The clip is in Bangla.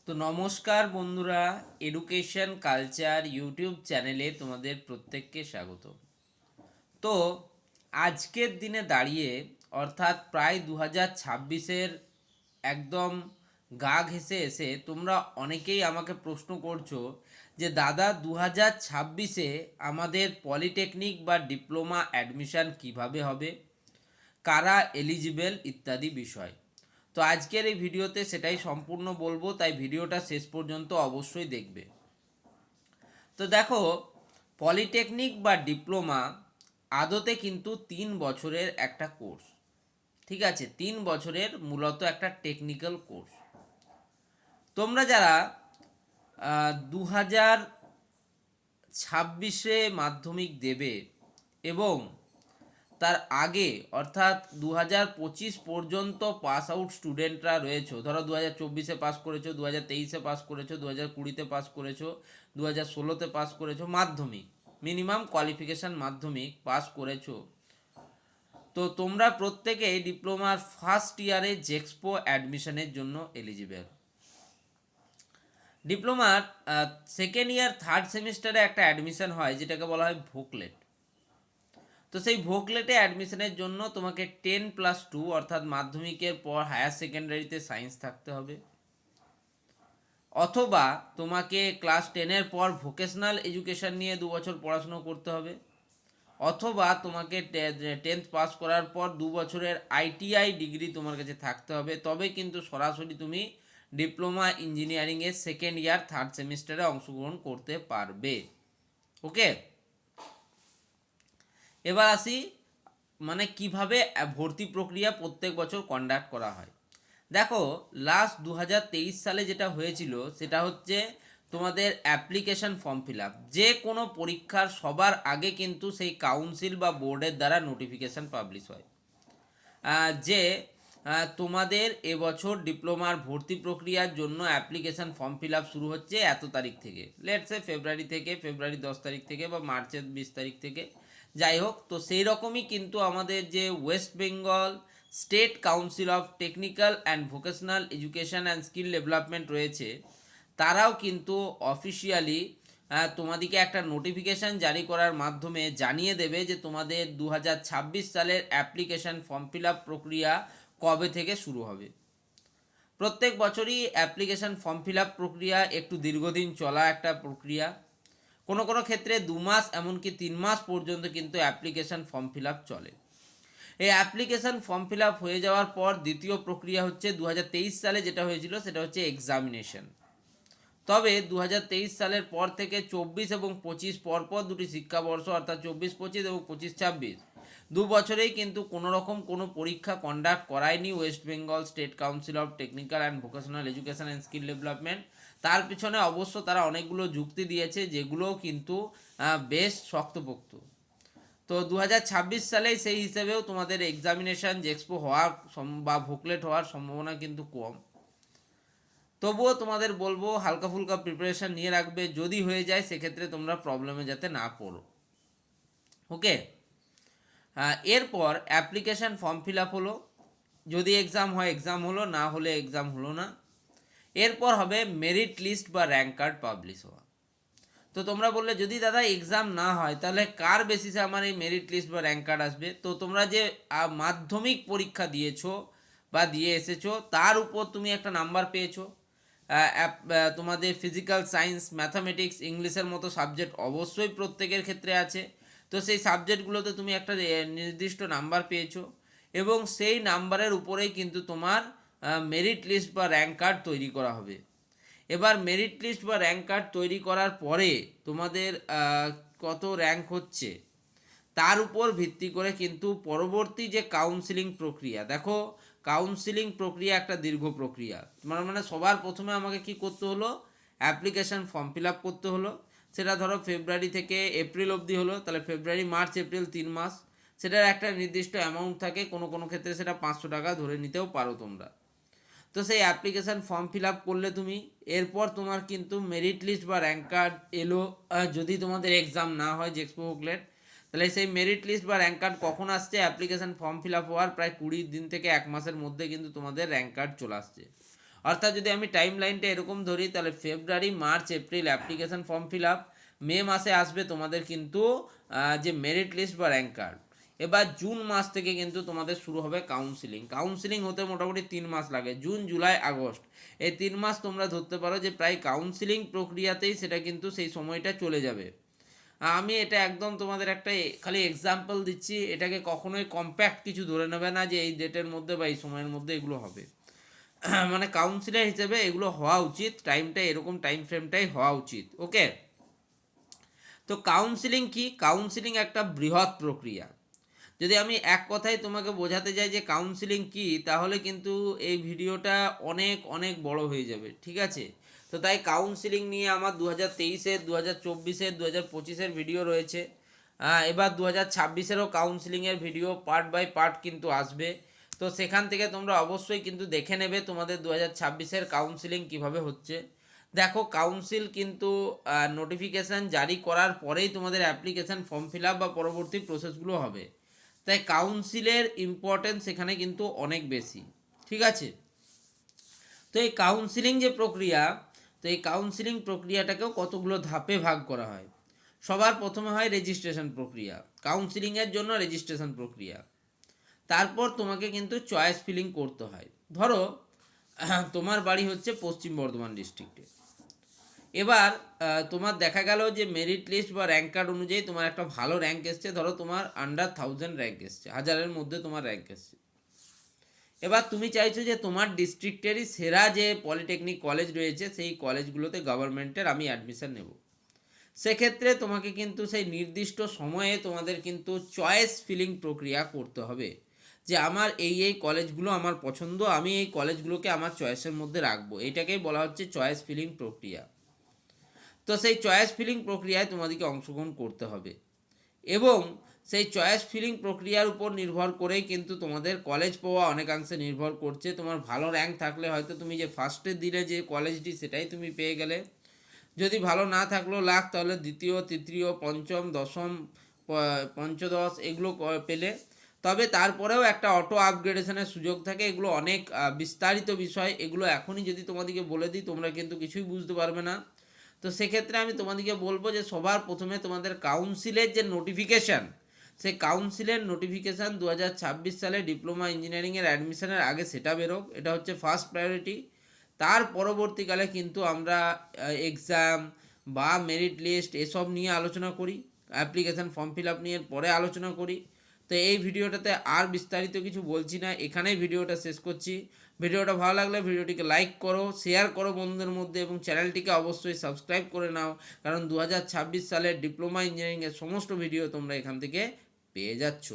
তো নমস্কার বন্ধুরা, এডুকেশন কালচার ইউটিউব চ্যানেলে তোমাদের প্রত্যেককে স্বাগত। তো আজকের দিনে দাঁড়িয়ে অর্থাৎ প্রায় 2026-এর একদম গা ঘেঁষে এসে তোমরা অনেকেই আমাকে প্রশ্ন করছো যে দাদা 2026-এ আমাদের পলিটেকনিক বা ডিপ্লোমা অ্যাডমিশান কিভাবে হবে, কারা এলিজিবল ইত্যাদি বিষয়। তো আজকের এই ভিডিওতে সেটাই সম্পূর্ণ বলবো, তাই ভিডিওটা শেষ পর্যন্ত অবশ্যই দেখবে। তো দেখো, পলিটেকনিক বা ডিপ্লোমা আদতে কিন্তু 3 বছরের একটা কোর্স। ঠিক আছে, 3 বছরের মূলত একটা টেকনিক্যাল কোর্স। তোমরা যারা 2026-এ মাধ্যমিক দেবে এবং তার আগে অর্থাৎ 2025 পর্যন্ত পাস আউট স্টুডেন্টরা রয়েছে, ধরো 2024-এ পাস করেছো, 2023-এ পাস করেছো, 2020-তে পাস করেছো, 2016-তে পাস করেছো, মাধ্যমিক মিনিমাম কোয়ালিফিকেশান মাধ্যমিক পাস করেছো, তো তোমরা প্রত্যেকেই ডিপ্লোমার ফার্স্ট ইয়ারে জেক্সপো অ্যাডমিশনের জন্য এলিজিবল। ডিপ্লোমার সেকেন্ড ইয়ার থার্ড সেমিস্টারে একটা অ্যাডমিশন হয় যেটাকে বলা হয় ভোকলেট। তো সেই ভোকলেটে অ্যাডমিশনের জন্য তোমাকে 10+2 অর্থাৎ মাধ্যমিকের পর হায়ার সেকেন্ডারিতে সায়েন্স থাকতে হবে, অথবা তোমাকে ক্লাস 10-এর পর ভোকেশনাল এডুকেশন নিয়ে 2 বছর পড়াশুনো করতে হবে, অথবা তোমাকে 10th পাস করার পর 2 বছরের আইটিআই ডিগ্রি তোমার কাছে থাকতে হবে, তবে কিন্তু সরাসরি তুমি ডিপ্লোমা ইঞ্জিনিয়ারিংয়ের সেকেন্ড ইয়ার থার্ড সেমিস্টারে অংশগ্রহণ করতে পারবে। ওকে, এবার আসি মানে কিভাবে ভর্তি প্রক্রিয়া প্রত্যেক বছর কন্ডাক্ট করা হয়। দেখো, লাস্ট 2023 সালে যেটা হয়েছিল সেটা হচ্ছে তোমাদের অ্যাপ্লিকেশন ফর্ম ফিল আপ। যে কোনো পরীক্ষার সবার আগে কিন্তু সেই কাউন্সিল বা বোর্ডের দ্বারা নোটিফিকেশান পাবলিশ হয় যে তোমাদের এবছর ডিপ্লোমার ভর্তি প্রক্রিয়ার জন্য অ্যাপ্লিকেশান ফর্ম ফিল আপ শুরু হচ্ছে এত তারিখ থেকে, লেটসে ফেব্রুয়ারি থেকে, ফেব্রুয়ারি 10 তারিখ থেকে বা মার্চের 20 তারিখ থেকে, যাই হোক। তো সেই রকমই কিন্তু আমাদের যে West Bengal state council of technical and vocational education and skill development রয়েছে, তারাও কিন্তু অফিসিয়ালি তোমাদেরকে একটা নোটিফিকেশান জারি করার মাধ্যমে জানিয়ে দেবে যে তোমাদের 2026 সালের অ্যাপ্লিকেশান ফর্ম ফিল আপ প্রক্রিয়া কবে থেকে শুরু হবে। প্রত্যেক বছরই অ্যাপ্লিকেশান ফর্ম ফিল আপ প্রক্রিয়া একটু দীর্ঘদিন চলা একটা প্রক্রিয়া, কোনো কোনো ক্ষেত্রে 2 মাস এমনকি 3 মাস পর্যন্ত কিন্তু অ্যাপ্লিকেশান ফর্ম ফিল আপ চলে। এই অ্যাপ্লিকেশান ফর্ম ফিল আপ হয়ে যাওয়ার পর দ্বিতীয় প্রক্রিয়া হচ্ছে 2023 সালে যেটা হয়েছিল সেটা হচ্ছে এক্সামিনেশন। তবে 2023 সালের পর থেকে 24 এবং 25 পরপর দুটি শিক্ষাবর্ষ অর্থাৎ 24-25 এবং 25-26 2 বছরেই কিন্তু কোনো রকম কোনো পরীক্ষা কন্ডাক্ট করায়নি West Bengal state council of technical and vocational education and skill development. তার পিছনে অবশ্য তারা অনেকগুলো যুক্তি দিয়েছে যেগুলো কিন্তু বেশ শক্তপোক্ত। তো 2026 সালেই সেই হিসেবেও তোমাদের এক্সামিনেশান জেক্সপো হওয়ার বা ভোকলেট হওয়ার সম্ভাবনা কিন্তু কম। তবুও তোমাদের বলবো হালকা ফুলকা প্রিপারেশান নিয়ে রাখবে, যদি হয়ে যায় সেক্ষেত্রে তোমরা প্রবলেমে যাতে না পড়ো। ওকে, এরপর অ্যাপ্লিকেশান ফর্ম ফিল আপ হলো, যদি এক্সাম হয় এক্সাম হলো, না হলে এক্সাম হলো না। এরপর হবে মেরিট লিস্ট বা র্যাঙ্ক কার্ড পাবলিশ হওয়া। তো তোমরা বললে যদি দাদা এক্সাম না হয় তাহলে কার বেসিসে আমার এই মেরিট লিস্ট বা র্যাঙ্ক কার্ড আসবে? তো তোমরা যে মাধ্যমিক পরীক্ষা দিয়েছো বা দিয়ে এসেছো তার উপর তুমি একটা নাম্বার পেয়েছো। তোমাদের ফিজিক্যাল সায়েন্স, ম্যাথামেটিক্স, ইংলিশের মতো সাবজেক্ট অবশ্যই প্রত্যেকের ক্ষেত্রে আছে। তো সেই সাবজেক্টগুলোতে তুমি একটা নির্দিষ্ট নাম্বার পেয়েছো এবং সেই নাম্বারের উপরেই কিন্তু তোমার মেরিট লিস্ট বা র্যাঙ্ক কার্ড তৈরি করা হবে। এবার মেরিট লিস্ট বা র্যাঙ্ক কার্ড তৈরি করার পরে তোমাদের কত র্যাঙ্ক হচ্ছে তার উপর ভিত্তি করে কিন্তু পরবর্তী যে কাউন্সিলিং প্রক্রিয়া, দেখো কাউন্সিলিং প্রক্রিয়া একটা দীর্ঘ প্রক্রিয়া। মানে সবার প্রথমে আমাকে কি করতে হলো, অ্যাপ্লিকেশান ফর্ম ফিল আপ করতে হলো। সেটা ধরো ফেব্রুয়ারি থেকে এপ্রিল অবধি হলো, তাহলে ফেব্রুয়ারি মার্চ এপ্রিল 3 মাস। সেটার একটা নির্দিষ্ট অ্যামাউন্ট থাকে, কোনো কোনো ক্ষেত্রে সেটা 500 টাকা ধরে নিতেও পারো তোমরা। তো সেই অ্যাপ্লিকেশান ফর্ম ফিল আপ করলে তুমি, এরপর তোমার কিন্তু মেরিট লিস্ট বা র্যাঙ্ক কার্ড এলো। যদি তোমাদের এক্সাম না হয় জেক্সপো বুকলেট, তাহলে সেই মেরিট লিস্ট বা র্যাঙ্ক কার্ড কখন আসছে? অ্যাপ্লিকেশান ফর্ম ফিল আপ হওয়ার প্রায় 20 দিন থেকে 1 মাসের মধ্যে কিন্তু তোমাদের র্যাঙ্ক কার্ড চলে আসছে। অর্থাৎ যদি আমি টাইম লাইনটা এরকম ধরি, তাহলে February, March, April application form fill up, মে মাসে আসবে তোমাদের কিন্তু যে মেরিট লিস্ট বা র্যাঙ্ক কার্ড। এবার জুন মাস থেকে কিন্তু তোমাদের শুরু হবে কাউন্সিলিং। কাউন্সিলিং হতে মোটামুটি 3 মাস লাগে, জুন, জুলাই, আগস্ট, এই 3 মাস তোমরা ধরতে পারো যে প্রায় কাউন্সিলিং প্রক্রিয়াতেই সেটা কিন্তু সেই সময়টা চলে যাবে। আমি এটা একদম তোমাদের একটা খালি এক্সাম্পল দিচ্ছি, এটাকে কখনোই কম্প্যাক্ট কিছু ধরে নেবে না যে এই ডেটের মধ্যে বা এই সময়ের মধ্যে এগুলো হবে। মানে কাউন্সিলার হিসেবে এগুলো হওয়া উচিত, টাইমটা এরকম টাইম ফ্রেমটাই হওয়া উচিত। ওকে, তো কাউন্সিলিং কি? কাউন্সিলিং একটা বৃহৎ প্রক্রিয়া। যদি আমি এক কথায় তোমাকে বোঝাতে যাই যে কাউন্সিলিং কি, তাহলে কিন্তু এই ভিডিওটা অনেক অনেক বড় হয়ে যাবে, ঠিক আছে? তো তাই কাউন্সিলিং নিয়ে আমার 2023-এর, 2024-এর, 2025-এর ভিডিও রয়েছে। এবার 2026-এরও কাউন্সিলিংয়ের ভিডিও পার্ট বাই পার্ট কিন্তু আসবে। তো সেখান থেকে তোমরা অবশ্যই কিন্তু দেখে নেবে তোমাদের 2026-এর কাউন্সিলিং কিভাবে হচ্ছে। দেখো, কাউন্সিল কিন্তু নোটিফিকেশান জারি করার পরেই তোমাদের অ্যাপ্লিকেশান ফর্ম ফিল আপ বা পরবর্তী প্রসেসগুলো হবে। তাই কাউন্সিলের ইম্পর্টেন্স এখানে কিন্তু অনেক বেশি, ঠিক আছে? তো এই কাউন্সিলিং যে প্রক্রিয়া, তো এই কাউন্সিলিং প্রক্রিয়াটাকেও কতগুলো ধাপে ভাগ করা হয়। সবার প্রথমে হয় রেজিস্ট্রেশন প্রক্রিয়া, কাউন্সিলিংয়ের জন্য রেজিস্ট্রেশন প্রক্রিয়া। তারপর তোমাকে কিন্তু চয়েস ফিলিং করতে হয়। ধরো তোমার বাড়ি হচ্ছে পশ্চিম বর্ধমান ডিস্ট্রিক্টে। এবার তোমার দেখা গেল যে মেরিট লিস্ট বা র্যাঙ্ক কার্ড অনুযায়ী তোমার একটা ভালো র্যাঙ্ক এসছে, ধরো তোমার আন্ডার 1000 র্যাঙ্ক এসছে, 1000-এর মধ্যে তোমার র্যাঙ্ক এসছে। এবার তুমি চাইছো যে তোমার ডিস্ট্রিক্টেরই সেরা যে পলিটেকনিক কলেজ রয়েছে সেই কলেজগুলোতে গভর্নমেন্টের আমি অ্যাডমিশন নেব। সেক্ষেত্রে তোমাকে কিন্তু সেই নির্দিষ্ট সময়ে তোমাদের কিন্তু চয়েস ফিলিং প্রক্রিয়া করতে হবে, যে আমার এই এই কলেজগুলো আমার পছন্দ, আমি এই কলেজগুলোকে আমার চয়েসের মধ্যে রাখবো। এটাকেই বলা হচ্ছে চয়েস ফিলিং প্রক্রিয়া। তো সেই চয়েস ফিলিং প্রক্রিয়ায় তোমাদেরকে অংশগ্রহণ করতে হবে, এবং সেই চয়েস ফিলিং প্রক্রিয়ার উপর নির্ভর করেই কিন্তু তোমাদের কলেজ পাওয়া অনেকাংশে নির্ভর করছে। তোমার ভালো র্যাঙ্ক থাকলে হয়তো তুমি যে ফার্স্টের দিলে যে কলেজটি সেটাই তুমি পেয়ে গেলে, যদি ভালো না থাকলেও লাখ, তাহলে দ্বিতীয়, তৃতীয়, পঞ্চম, দশম, পঞ্চদশ এগুলো পেলে। তবে তারপরেও একটা অটো আপগ্রেডেশনের সুযোগ থাকে। এগুলো অনেক বিস্তারিত বিষয়, এগুলো এখনই যদি তোমাদেরকে বলে দিই তোমরা কিন্তু কিছুই বুঝতে পারবে না। তো সেক্ষেত্রে আমি তোমাদেরকে বলবো যে সবার প্রথমে তোমাদের কাউন্সিলের যে নোটিফিকেশান, সেই কাউন্সিলের নোটিফিকেশান 2026 সালে ডিপ্লোমা ইঞ্জিনিয়ারিংয়ের অ্যাডমিশনের আগে সেটা বেরোক, এটা হচ্ছে ফার্স্ট প্রায়োরিটি। তার পরবর্তীকালে কিন্তু আমরা এক্সাম বা মেরিট লিস্ট এসব নিয়ে আলোচনা করি, অ্যাপ্লিকেশান ফর্ম ফিল আপ নিয়ে পরে আলোচনা করি। তো এই ভিডিওটাতে আর বিস্তারিত কিছু বলছি না, এখানেই ভিডিওটা শেষ করছি। ভিডিওটা ভালো লাগলে ভিডিওটিকে লাইক করো, শেয়ার করো বন্ধুদের মধ্যে, এবং চ্যানেলটিকে অবশ্যই সাবস্ক্রাইব করে নাও, কারণ 2026 সালের ডিপ্লোমা ইঞ্জিনিয়ারিংয়ের সমস্ত ভিডিও তোমরা এখান থেকে পেয়ে যাচ্ছ।